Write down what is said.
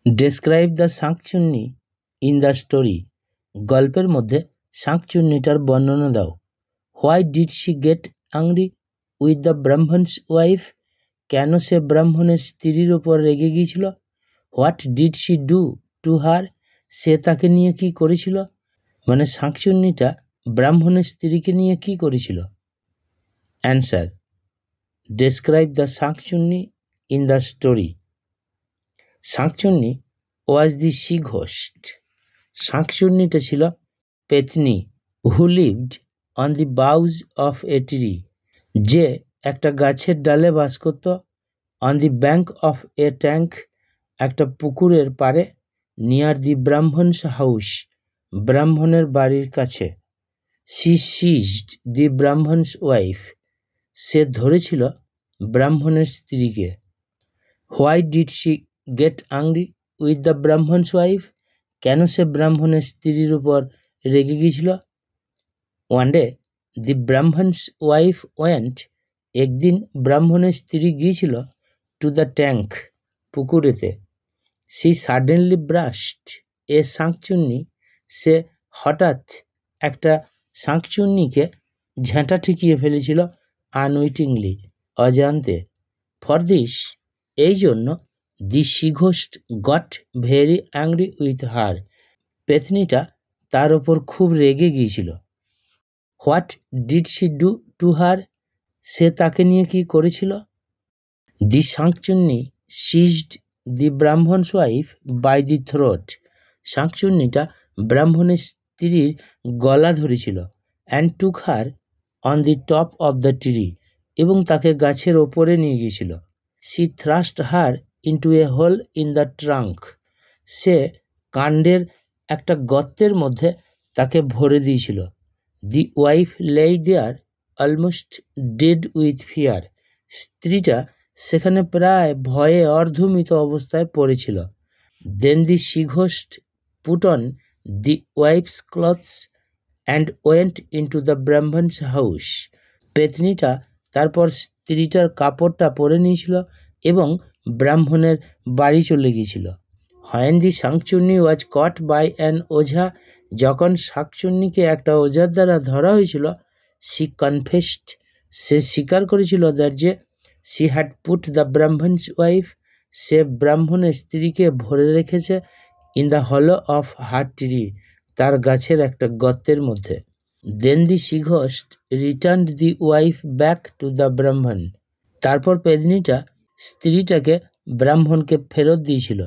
Describe the shankchunni in the story. গল্পের মধ্যে শাঁকচুন্নিটার বর্ণনা দাও। Why did she get angry with the Brahmin's wife? কেন সে ব্রাহ্মণের স্ত্রীর ওপর রেগে গিয়েছিল? What did she do to her? সে তাকে নিয়ে কি করেছিল? মানে শাঁকচুন্নিটা ব্রাহ্মণের স্ত্রীকে নিয়ে কি করেছিল? Answer: describe the shankchunni in the story. Shankchunni was the she ghost. শাঁকচুন্নিটা ছিল পেতনি who lived on the boughs of a tree, যে একটা গাছের ডালে বাস করত। On the bank of a tank, একটা পুকুরের পাড়ে। নিয়ার দি ব্রাহ্মণস হাউস, ব্রাহ্মণের বাড়ির কাছে। She seized the Brahmin's wife, সে ধরেছিল ব্রাহ্মণের স্ত্রীকে। Why did she get angry with the Brahmin's wife? কেন সে ব্রাহ্মণের স্ত্রীর উপর রেগে গিয়েছিল? One day the Brahmin's wife went, একদিন ব্রাহ্মণের স্ত্রী গিয়েছিল টু দ্য ট্যাঙ্ক, পুকুরেতে। She suddenly burst a shankchunni, সে হঠাৎ একটা শাঁকচুন্নিকে ঝাঁটা ঠেকিয়ে ফেলেছিল। আনউইটিংলি, অজান্তে। ফর দিস, এই জন্য the she ghost got very angry with her, পেতনিটা তার ওপর খুব রেগে গিয়েছিল। What did she do to her? সে তাকে নিয়ে কি করেছিল? The shankchunni seized the Brahmin's wife by the throat, শাঁকচুন্নিটা ব্রাহ্মণের স্ত্রীর গলা ধরেছিল। And took her on the top of the tree, এবং তাকে গাছের ওপরে নিয়ে গিয়েছিল। She thrust her into a hole in the trunk, সে কাণ্ডের একটা গর্তের মধ্যে তাকে ভরে দিয়েছিল। The wife lay there almost dead with fear, স্ত্রীটা সেখানে প্রায় ভয়ে অর্ধমৃত অবস্থায় পড়েছিল। Then the she ghost put on the wife's clothes and went into the Brahmin's house, পেতনিটা তারপর স্ত্রীটার কাপড়টা পরে নিয়েছিল এবং ব্রাহ্মণের বাড়ি চলে গিয়েছিল। When the shankchunni was caught by an ojha, যখন শাঁকচুন্নিকে একটা ওঝার দ্বারা ধরা হয়েছিল। সি কনফেসড, সে স্বীকার করেছিল দ্যাট যে she had put the Brahmin's wife, সে ব্রাহ্মণের স্ত্রীকে ভরে রেখেছে in the hollow of her tree, তার গাছের একটা গর্তের মধ্যে। Then the she ghost returned the wife back to the Brahmin, তারপর পেতনিটা স্ত্রীটাকে ব্রাহ্মণকে ফেরত দিয়েছিল।